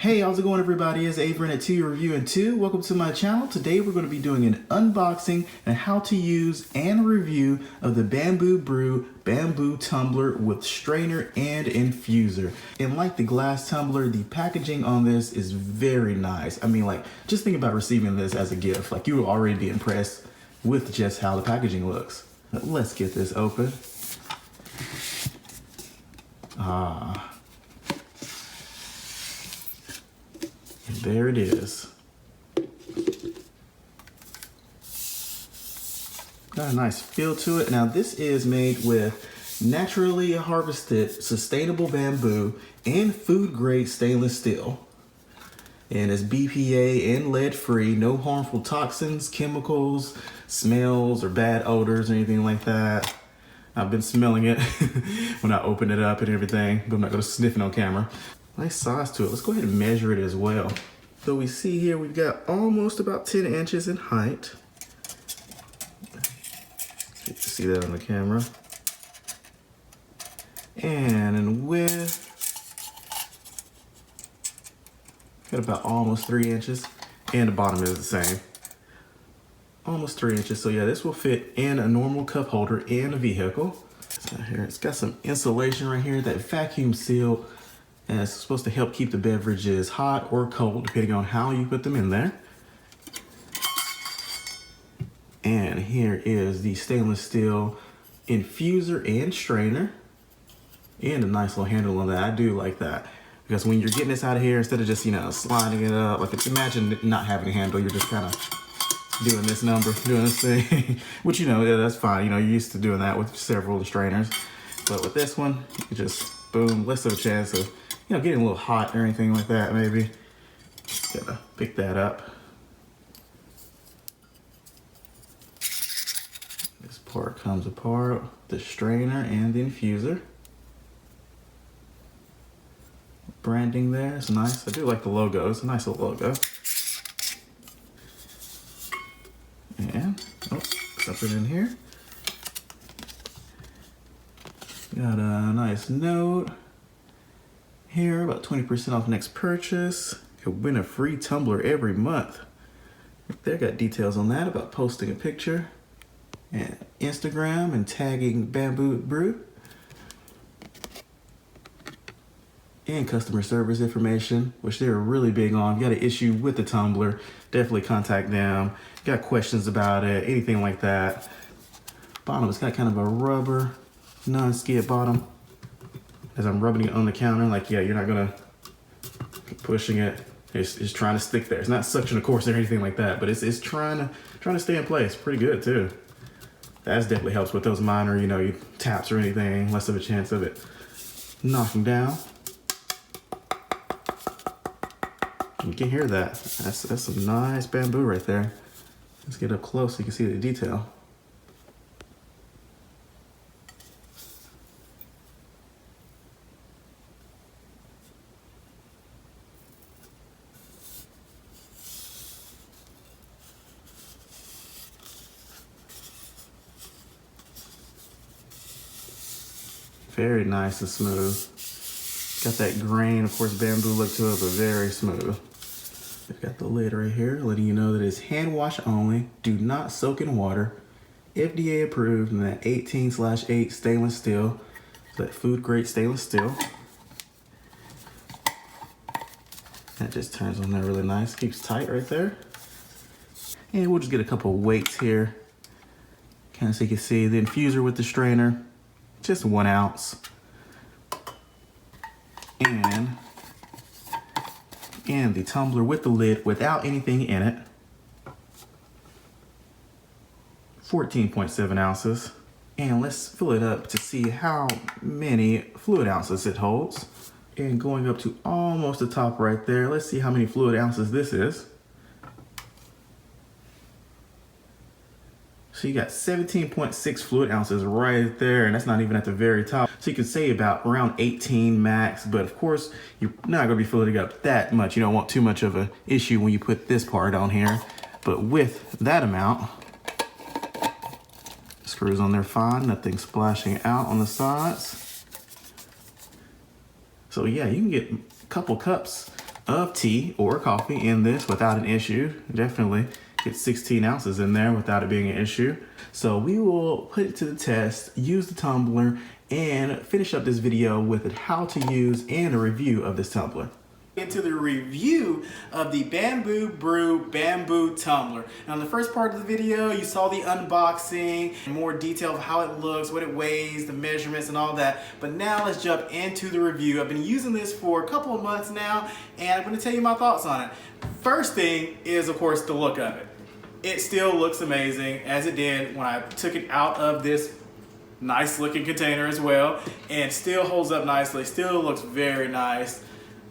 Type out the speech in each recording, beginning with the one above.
Hey, how's it going everybody? It's Avery at Tea Review and 2. Welcome to my channel. Today we're going to be doing an unboxing and how to use and review of the Bamboo Brew Bamboo Tumbler with strainer and infuser. And like the glass tumbler, the packaging on this is very nice. I mean, like, just think about receiving this as a gift. Like, you will already be impressed with just how the packaging looks. But let's get this open. There it is. Got a nice feel to it. Now this is made with naturally harvested sustainable bamboo and food grade stainless steel. And it's BPA and lead free, no harmful toxins, chemicals, smells, or bad odors or anything like that. I've been smelling it when I open it up and everything, but I'm not gonna sniff it on camera. Nice size to it. Let's go ahead and measure it as well. So we see here we've got almost about 10 inches in height. You can see that on the camera. And in width, got about almost 3 inches. And the bottom is the same. Almost 3 inches. So yeah, this will fit in a normal cup holder in a vehicle. So here, it's got some insulation right here that vacuum sealed. And it's supposed to help keep the beverages hot or cold, depending on how you put them in there. And here is the stainless steel infuser and strainer. And a nice little handle on that. I do like that. Because when you're getting this out of here, instead of just, sliding it up, like imagine not having a handle, you're just kind of doing this doing this thing. Which, yeah, that's fine. You're used to doing that with several strainers. But with this one, you can just, boom, less of a chance of getting a little hot or anything like that, maybe. Just gotta pick that up. This part comes apart, the strainer and the infuser. Branding there is nice. I do like the logo, it's a nice little logo. And, something in here. Got a nice note. Here, about 20% off next purchase. You'll win a free tumbler every month. Right there, got details on that about posting a picture and Instagram and tagging Bamboo Brew. And customer service information, which they're really big on. If you got an issue with the tumbler, definitely contact them. Got questions about it, anything like that. Bottom, it's got kind of a rubber, non-skid bottom. As I'm rubbing it on the counter, like, yeah, you're not gonna keep pushing it. It's trying to stick there. It's not suction, of course, or anything like that, but it's trying to stay in place. Pretty good too. That definitely helps with those minor, you taps or anything. Less of a chance of it knocking down. You can hear that. That's some nice bamboo right there. Let's get up close so you can see the detail. Very nice and smooth. Got that grain, of course, bamboo look to it, but very smooth. We've got the lid right here, letting you know that it's hand wash only, do not soak in water, FDA approved, and that 18/8 stainless steel, so that food grade stainless steel. That just turns on there really nice, keeps tight right there. And we'll just get a couple of weights here, kind of so you can see the infuser with the strainer. Just 1 ounce. And the tumbler with the lid without anything in it. 14.7 ounces. And let's fill it up to see how many fluid ounces it holds. And going up to almost the top right there, let's see how many fluid ounces this is. So you got 17.6 fluid ounces right there, and that's not even at the very top. So you can say about around 18 max, but of course, you're not gonna be filling it up that much. You don't want too much of an issue when you put this part on here. But with that amount, screws on there fine, nothing splashing out on the sides. So yeah, you can get a couple cups of tea or coffee in this without an issue. Definitely get 16 ounces in there without it being an issue. So we will put it to the test, use the tumbler, and finish up this video with how to use and a review of this tumbler. Into the review of the Bamboo Brew Bamboo Tumbler. Now in the first part of the video you saw the unboxing, more detail of how it looks, what it weighs, the measurements and all that, but now let's jump into the review. I've been using this for a couple of months now and I'm going to tell you my thoughts on it. First thing is of course the look of it. It still looks amazing as it did when I took it out of this nice looking container as well, and still holds up nicely, still looks very nice.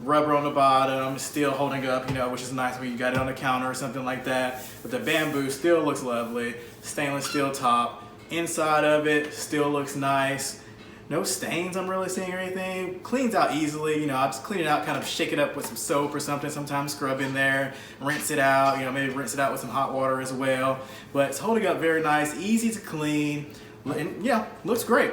Rubber on the bottom, still holding up, you know, which is nice when you got it on the counter or something like that. But the bamboo still looks lovely. Stainless steel top. Inside of it still looks nice. No stains I'm really seeing or anything. Cleans out easily, you know, I'll just clean it out, kind of shake it up with some soap or something, sometimes scrub in there, rinse it out, you know, maybe rinse it out with some hot water as well. But it's holding up very nice, easy to clean, and yeah, looks great.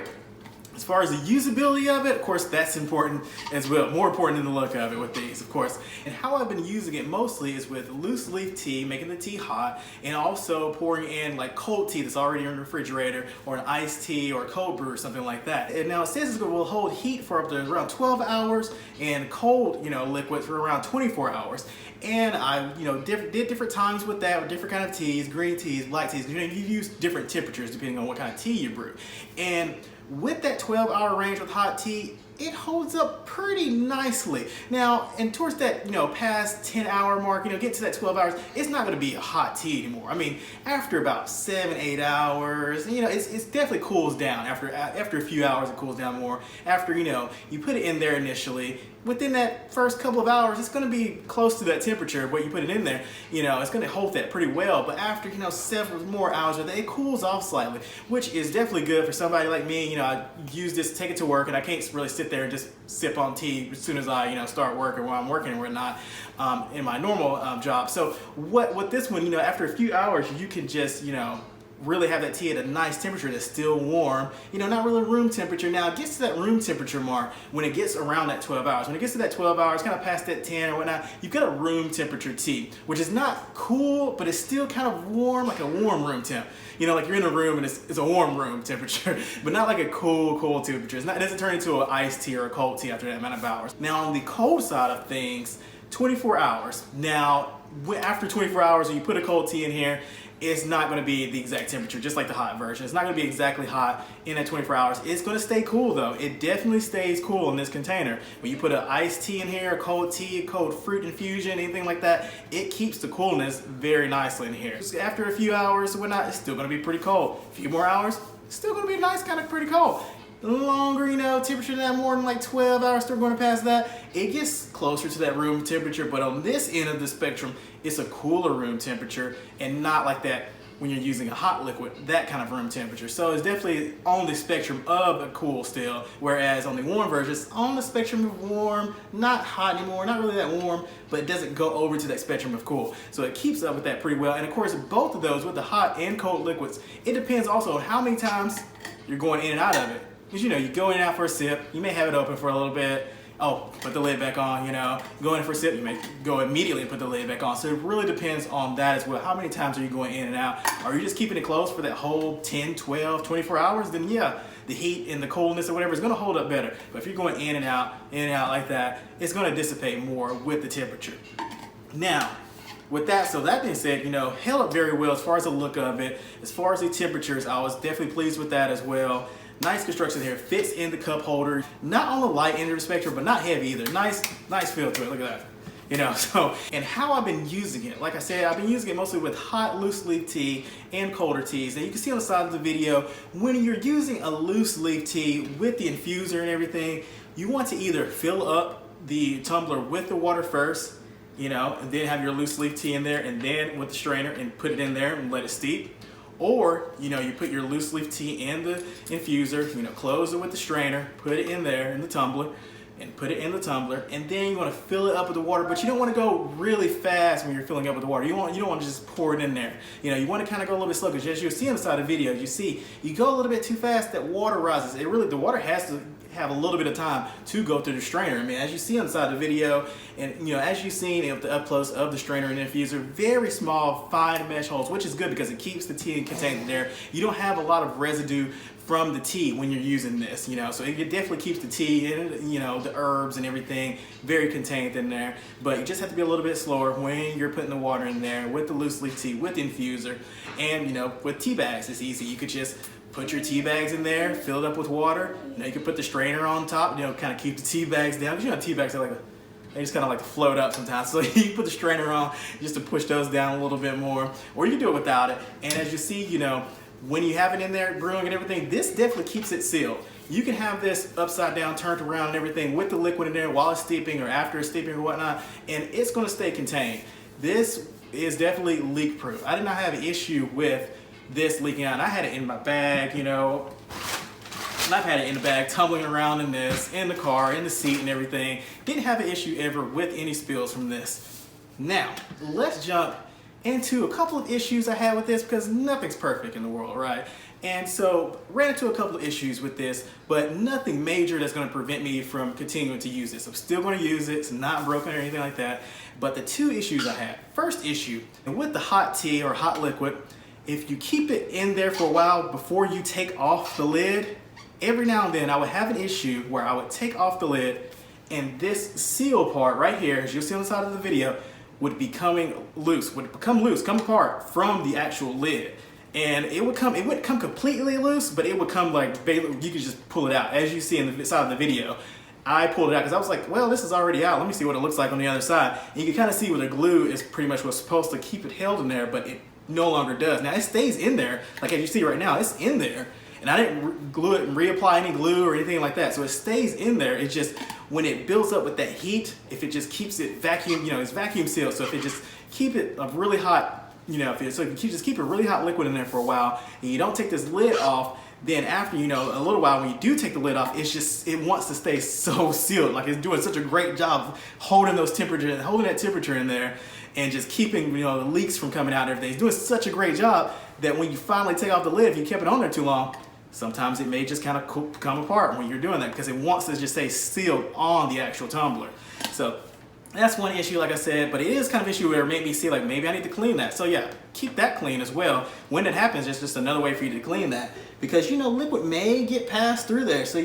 As far as the usability of it, of course, that's important as well. More important than the look of it with these, of course. And how I've been using it mostly is with loose leaf tea, making the tea hot, and also pouring in like cold tea that's already in the refrigerator, or an iced tea or a cold brew or something like that. And now it says it will hold heat for up to around 12 hours and cold, you know, liquid for around 24 hours. And I, you know, did different times with that, with different kind of teas, green teas, black teas. You know, you use different temperatures depending on what kind of tea you brew. And with that 12-hour range with hot tea, it holds up pretty nicely. Now, and towards that, you know, past 10-hour mark, you know, get to that 12 hours, it's not gonna be a hot tea anymore. I mean, after about 7-8 hours, you know, it's definitely cools down. After a few hours, it cools down more. After, you know, you put it in there initially, within that first couple of hours, it's gonna be close to that temperature of what you put it in there. You know, it's gonna hold that pretty well, but after, you know, several more hours, it cools off slightly, which is definitely good for somebody like me. You know, I use this, take it to work, and I can't really sit there and just sip on tea as soon as I, you know, start working while I'm working and whatnot in my normal job. So what this one, you know, after a few hours, you can just, you know, really have that tea at a nice temperature that's still warm, you know, not really room temperature. Now it gets to that room temperature mark when it gets around that 12 hours. When it gets to that 12 hours, kind of past that 10 or whatnot, you've got a room temperature tea, which is not cool, but it's still kind of warm, like a warm room temp. You know, like you're in a room and it's a warm room temperature, but not like a cool temperature. It doesn't turn into an iced tea or a cold tea after that amount of hours. Now on the cold side of things, 24 hours. Now, after 24 hours, when you put a cold tea in here, it's not going to be the exact temperature, just like the hot version. It's not going to be exactly hot in that 24 hours. It's going to stay cool though. It definitely stays cool in this container. When you put an iced tea in here, a cold tea, a cold fruit infusion, anything like that, it keeps the coolness very nicely in here. After a few hours or whatnot, it's still going to be pretty cold. A few more hours, it's still going to be nice, kind of pretty cold. Longer, you know, temperature than that, more than like 12 hours, still going past that, it gets closer to that room temperature. But on this end of the spectrum, it's a cooler room temperature and not like that when you're using a hot liquid, that kind of room temperature. So it's definitely on the spectrum of a cool still, whereas on the warm version, it's on the spectrum of warm, not hot anymore, not really that warm, but it doesn't go over to that spectrum of cool. So it keeps up with that pretty well. And of course, both of those with the hot and cold liquids, it depends also on how many times you're going in and out of it. Because, you know, you go in and out for a sip, you may have it open for a little bit, oh, put the lid back on, you know, go in for a sip, you may go immediately and put the lid back on. So it really depends on that as well. How many times are you going in and out? Are you just keeping it closed for that whole 10, 12, 24 hours? Then yeah, the heat and the coldness or whatever is gonna hold up better. But if you're going in and out like that, it's gonna dissipate more with the temperature. Now, with that, so that being said, you know, held up very well as far as the look of it. As far as the temperatures, I was definitely pleased with that as well. Nice construction here, fits in the cup holder. Not on the light end of the spectrum, but not heavy either. Nice feel to it, look at that. You know, so, and how I've been using it. Like I said, I've been using it mostly with hot loose leaf tea and colder teas. And you can see on the side of the video, when you're using a loose leaf tea with the infuser and everything, you want to either fill up the tumbler with the water first, you know, and then have your loose leaf tea in there, and then with the strainer and put it in there and let it steep. Or, you know, you put your loose leaf tea in the infuser, you know, close it with the strainer, put it in there in the tumbler, and put it in the tumbler, and then you want to fill it up with the water, but you don't want to go really fast when you're filling up with the water. You don't want to just pour it in there. You know, you want to kind of go a little bit slow, because as you'll see on the side of the video, you see, you go a little bit too fast, that water rises. The water has have a little bit of time to go through the strainer. I mean, as you see on the side of the video, and as you've seen with the up close of the strainer and infuser, very small, fine mesh holes, which is good because it keeps the tea contained in there. You don't have a lot of residue from the tea when you're using this, so it definitely keeps the tea and the herbs and everything very contained in there. But you just have to be a little bit slower when you're putting the water in there with the loose leaf tea, with the infuser, and with tea bags. It's easy. You could just put your tea bags in there, fill it up with water. You can put the strainer on top, kind of keep the tea bags down, because tea bags are they just kind of like to float up sometimes. So you put the strainer on just to push those down a little bit more, or you can do it without it. And as you see, when you have it in there brewing and everything, this definitely keeps it sealed. You can have this upside down, turned around and everything with the liquid in there while it's steeping or after it's steeping or whatnot, and it's going to stay contained. This is definitely leak proof. I did not have an issue with this leaking out. I had it in my bag, and I've had it in the bag, tumbling around in this, in the car, in the seat and everything. Didn't have an issue ever with any spills from this. Now, let's jump into a couple of issues I had with this, because nothing's perfect in the world, right? And so ran into a couple of issues with this, but nothing major that's going to prevent me from continuing to use this. I'm still going to use it. It's not broken or anything like that. But the two issues I had. First issue, with the hot tea or hot liquid, if you keep it in there for a while before you take off the lid, every now and then I would have an issue where I would take off the lid and this seal part right here, as you'll see on the side of the video, would become loose, come apart from the actual lid. And it wouldn't come completely loose, but it would come you could just pull it out. As you see in the side of the video, I pulled it out because I was like, well, this is already out. Let me see what it looks like on the other side. And you can kind of see where the glue is pretty much what's supposed to keep it held in there, but it no longer does. Now it stays in there, like as you see right now, it's in there. And I didn't glue it and reapply any glue or anything like that. So it stays in there. It's just when it builds up with that heat, if it just keeps it vacuum, it's vacuum sealed. So if it just keep it a really hot, if you just keep a really hot liquid in there for a while and you don't take this lid off, then after, a little while, when you do take the lid off, it wants to stay so sealed. Like it's doing such a great job of holding that temperature in there and just keeping, the leaks from coming out and everything. It's doing such a great job that when you finally take off the lid, if you kept it on there too long, sometimes it may just kind of come apart when you're doing that because it wants to just stay sealed on the actual tumbler. So that's one issue, like I said, but it is kind of an issue where it made me see maybe I need to clean that. So yeah, keep that clean as well. When it happens, it's just another way for you to clean that because liquid may get passed through there. So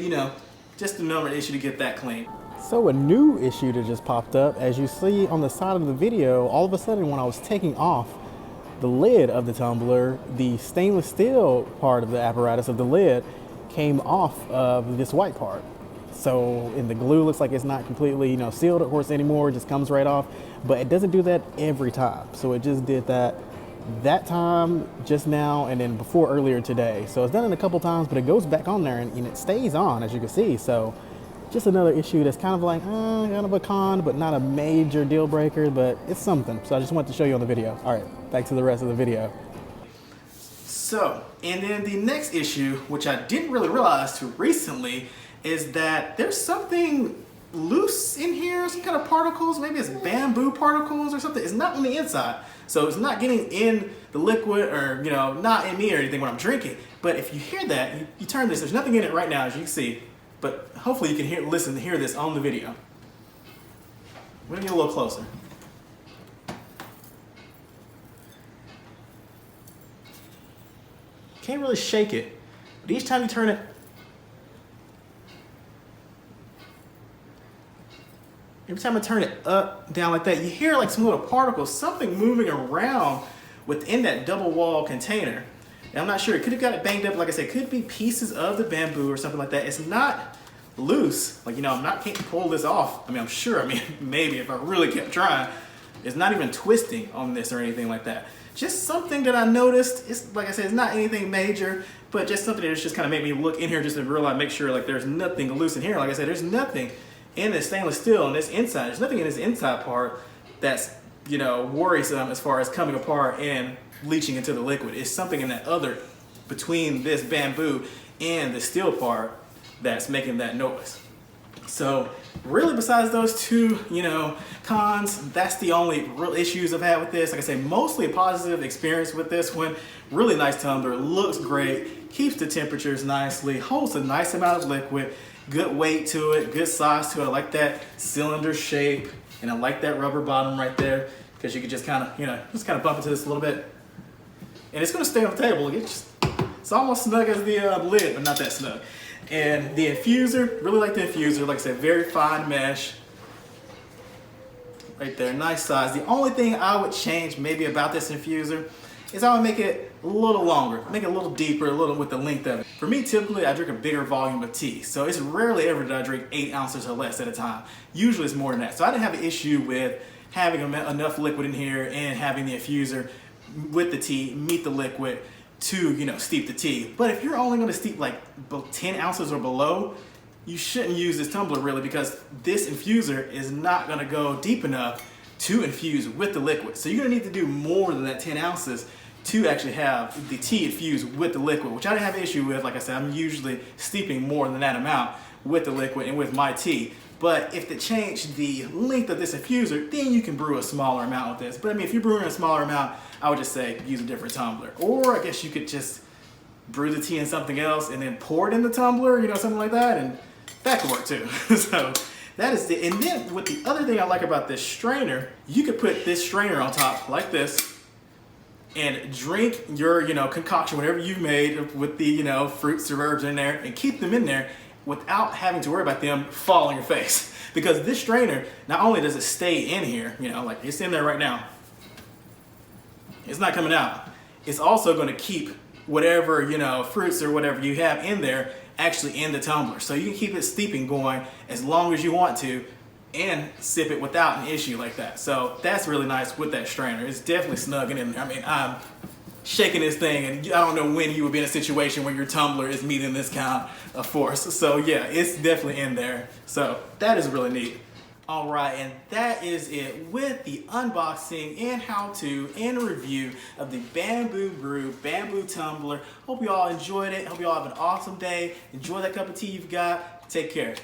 just another issue to get that clean. So a new issue that just popped up, as you see on the side of the video, all of a sudden when I was taking off the lid of the tumbler, the stainless steel part of the apparatus of the lid came off of this white part. So, and the glue looks like it's not completely, sealed, of course, anymore. It just comes right off, but it doesn't do that every time. So it just did that time just now and then before earlier today. So it's done it a couple times, but it goes back on there and it stays on, as you can see. So just another issue that's kind of kind of a con, but not a major deal breaker, but it's something. So I just wanted to show you on the video. All right, back to the rest of the video. So, and then the next issue, which I didn't really realize too recently, is that there's something loose in here, some kind of particles, maybe it's bamboo particles or something. It's not on the inside. So it's not getting in the liquid or, not in me or anything when I'm drinking. But if you hear that, you turn this, there's nothing in it right now, as you can see. But hopefully you can hear this on the video. We're gonna get a little closer. Can't really shake it, but each time you turn it, every time I turn it up, down like that, you hear some little particles, something moving around within that double wall container. And I'm not sure, it could have got it banged up, like I said, it could be pieces of the bamboo or something like that. It's not loose, can't pull this off. I'm sure, maybe if I really kept trying, it's not even twisting on this or anything like that. Just something that I noticed. It's like I said, it's not anything major, but just something that's just kind of made me look in here just to realize, make sure there's nothing loose in here. Like I said, there's nothing in this stainless steel on this inside. There's nothing in this inside part that's, worrisome as far as coming apart and leaching into the liquid. It's something in that other, between this bamboo and the steel part, that's making that noise. So really, besides those two, cons, that's the only real issues I've had with this. Like I say, mostly a positive experience with this one. Really nice tumbler, looks great, keeps the temperatures nicely, holds a nice amount of liquid, Good weight to it, good size to it. I like that cylinder shape, and I like that rubber bottom right there, because you can just kind of, you know, just kind of bump into this a little bit. And it's gonna stay on the table. It's almost snug as the lid, but not that snug. And the infuser, really like the infuser. Like I said, very fine mesh. Right there, nice size. The only thing I would change maybe about this infuser is I would make it a little longer, make it a little deeper, a little with the length of it. For me, typically I drink a bigger volume of tea. So it's rarely ever that I drink 8 ounces or less at a time. Usually it's more than that. So I didn't have an issue with having enough liquid in here and having the infuser with the tea meet the liquid to, you know, steep the tea. But if you're only gonna steep like 10 ounces or below, you shouldn't use this tumbler really, because this infuser is not gonna go deep enough to infuse with the liquid. So you're gonna need to do more than that 10 ounces to actually have the tea infused with the liquid, which I didn't have an issue with. Like I said, I'm usually steeping more than that amount with the liquid and with my tea. But if they change the length of this infuser, then you can brew a smaller amount with this. But I mean, if you're brewing a smaller amount, I would just say use a different tumbler. Or I guess you could just brew the tea in something else and then pour it in the tumbler, you know, something like that, and that could work too. So that is it. And then with the other thing I like about this strainer, you could put this strainer on top like this and drink your, you know, concoction, whatever you've made with the, you know, fruits or herbs in there, and keep them in there without having to worry about them falling in your face. Because this strainer, not only does it stay in here, you know, like it's in there right now, it's not coming out. It's also going to keep whatever, you know, fruits or whatever you have in there actually in the tumbler. So you can keep it steeping going as long as you want to and sip it without an issue like that. So that's really nice with that strainer. It's definitely snugging in there. I mean, I'm shaking this thing, and I don't know when you would be in a situation where your tumbler is meeting this kind of force. So yeah, it's definitely in there. So that is really neat. All right, and that is it with the unboxing and how-to and review of the Bamboo Brew Bamboo Tumbler. Hope you all enjoyed it. Hope you all have an awesome day. Enjoy that cup of tea you've got. Take care.